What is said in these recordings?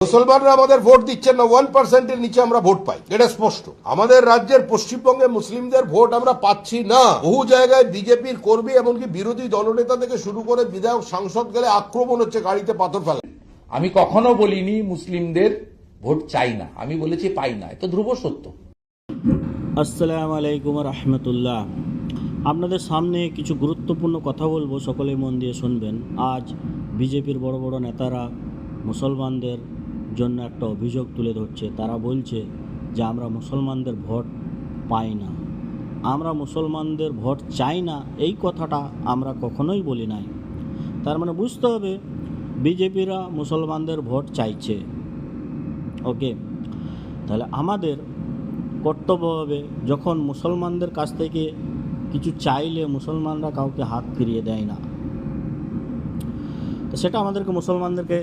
মুসলমানরা আমাদের ভোট দিচ্ছেন না, 1% নিচে আমরা ভোট পাই, এটা স্পষ্ট। আমাদের রাজ্যের পশ্চিমবঙ্গে মুসলিমদের ভোট আমরা পাচ্ছি না। বহু জায়গায় বিজেপির কর্মী এমনকি বিরোধী দলনেতা থেকে শুরু করে বিধায়ক সাংসদ গেলে আক্রমণ হচ্ছে, গাড়িতে পাথর ফেলা। আমি কখনো বলিনি মুসলিমদের ভোট চাই না, আমি বলেছি পাই না। এটা ধ্রুব সত্য। আসসালামু আলাইকুম রহমতুল্লাহ। আপনাদের সামনে কিছু গুরুত্বপূর্ণ কথা বলবো, সকলে মন দিয়ে শুনবেন। আজ বিজেপির বড় বড় নেতারা মুসলমানদের জন্য একটা অভিযোগ তুলে ধরছে। তারা বলছে যে আমরা মুসলমানদের ভোট পাই না, আমরা মুসলমানদের ভোট চাই না। এই কথাটা আমরা কখনোই বলি নাই। তার মানে বুঝতে হবে বিজেপিরা মুসলমানদের ভোট চাইছে। ওকে, তাহলে আমাদের কর্তব্য হবে যখন মুসলমানদের কাছ থেকে কিছু চাইলে মুসলমানরা কাউকে হাত ফিরিয়ে দেয় না, তো সেটা আমাদেরকে মুসলমানদেরকে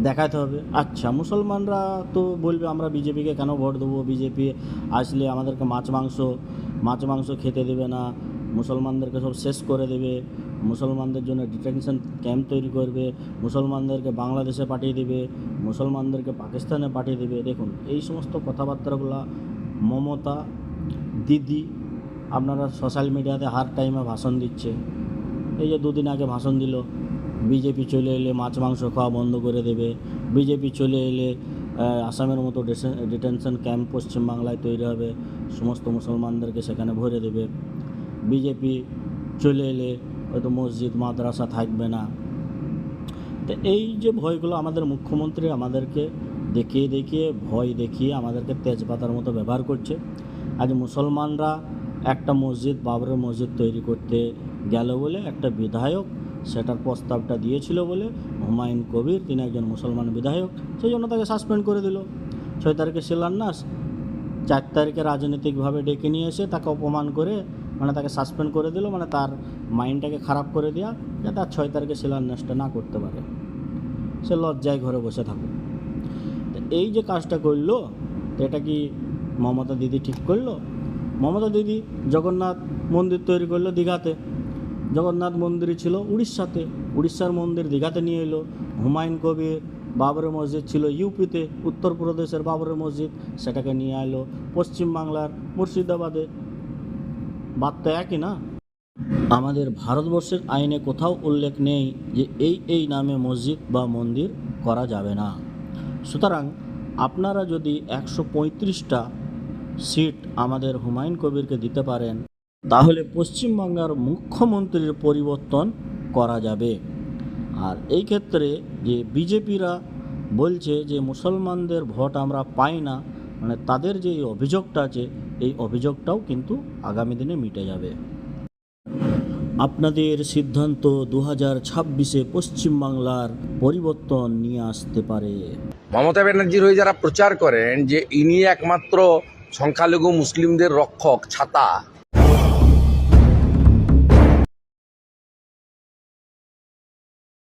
দেখাতে হবে। আচ্ছা, মুসলমানরা তো বলবে আমরা বিজেপিকে কেন ভোট দেবো, বিজেপি আসলে আমাদেরকে মাছ মাংস খেতে দেবে না, মুসলমানদেরকে সব শেষ করে দেবে, মুসলমানদের জন্য ডিটেনশন ক্যাম্প তৈরি করবে, মুসলমানদেরকে বাংলাদেশে পাঠিয়ে দেবে, মুসলমানদেরকে পাকিস্তানে পাঠিয়ে দেবে। দেখুন, এই সমস্ত কথাবার্তাগুলো মমতা দিদি আপনারা সোশ্যাল মিডিয়াতে হার টাইমে ভাষণ দিচ্ছে। এই যে দুদিন আগে ভাষণ দিল, বিজেপি চলে এলে মাছ মাংস খাওয়া বন্ধ করে দেবে, বিজেপি চলে এলে আসামের মতো ডিটেনশন ক্যাম্প পশ্চিমবাংলায় তৈরি হবে, সমস্ত মুসলমানদেরকে সেখানে ভরে দেবে, বিজেপি চলে এলে হয়তো মসজিদ মাদ্রাসা থাকবে না। তো এই যে ভয়গুলো আমাদের মুখ্যমন্ত্রী আমাদেরকে দেখিয়ে ভয় দেখিয়ে আমাদেরকে তেজপাতার মতো ব্যবহার করছে। আজ মুসলমানরা একটা মসজিদ, বাবরের মসজিদ তৈরি করতে গেল বলে একটা বিধায়ক সেটার প্রস্তাবটা দিয়েছিল বলে হুমায়ুন কবির, তিনি একজন মুসলমান বিধায়ক, সেই জন্য তাকে সাসপেন্ড করে দিল। 6 তারিখে শিলান্যাস, 4 তারিখে রাজনৈতিকভাবে ডেকে নিয়ে এসে তাকে অপমান করে মানে তাকে সাসপেন্ড করে দিল, মানে তার মাইন্ডটাকে খারাপ করে দেওয়া, যাতে আর 6 তারিখে শিলান্যাসটা না করতে পারে, সে লজ্জায় ঘরে বসে থাকুক। তো এই যে কাজটা করলো, তো এটা কি মমতা দিদি ঠিক করলো? মমতা দিদি জগন্নাথ মন্দির তৈরি করলো দীঘাতে, জগন্নাথ মন্দিরই ছিল উড়িষ্যাতে, উড়িষ্যার মন্দির দীঘাতে নিয়ে এলো। হুমায়ুন কবির বাবরের মসজিদ ছিল ইউপিতে, উত্তরপ্রদেশের বাবরের মসজিদ, সেটাকে নিয়ে এলো পশ্চিমবাংলার মুর্শিদাবাদে। বাদ তো একই না? আমাদের ভারতবর্ষের আইনে কোথাও উল্লেখ নেই যে এই নামে মসজিদ বা মন্দির করা যাবে না। সুতরাং আপনারা যদি 135টা সিট আমাদের হুমায়ুন কবিরকে দিতে পারেন, তাহলে পশ্চিমবাংলার মুখ্যমন্ত্রীর পরিবর্তন করা যাবে। আর এই ক্ষেত্রে যে বিজেপিরা বলছে যে মুসলমানদের ভোট আমরা পাই না, মানে তাদের যে এই অভিযোগটা আছে, এই অভিযোগটাও কিন্তু আগামী দিনে মিটে যাবে। আপনাদের সিদ্ধান্ত 2026-এ পশ্চিমবাংলার পরিবর্তন নিয়ে আসতে পারে। মমতা ব্যানার্জির হয়ে যারা প্রচার করেন যে ইনি একমাত্র সংখ্যালঘু মুসলিমদের রক্ষক, ছাতা,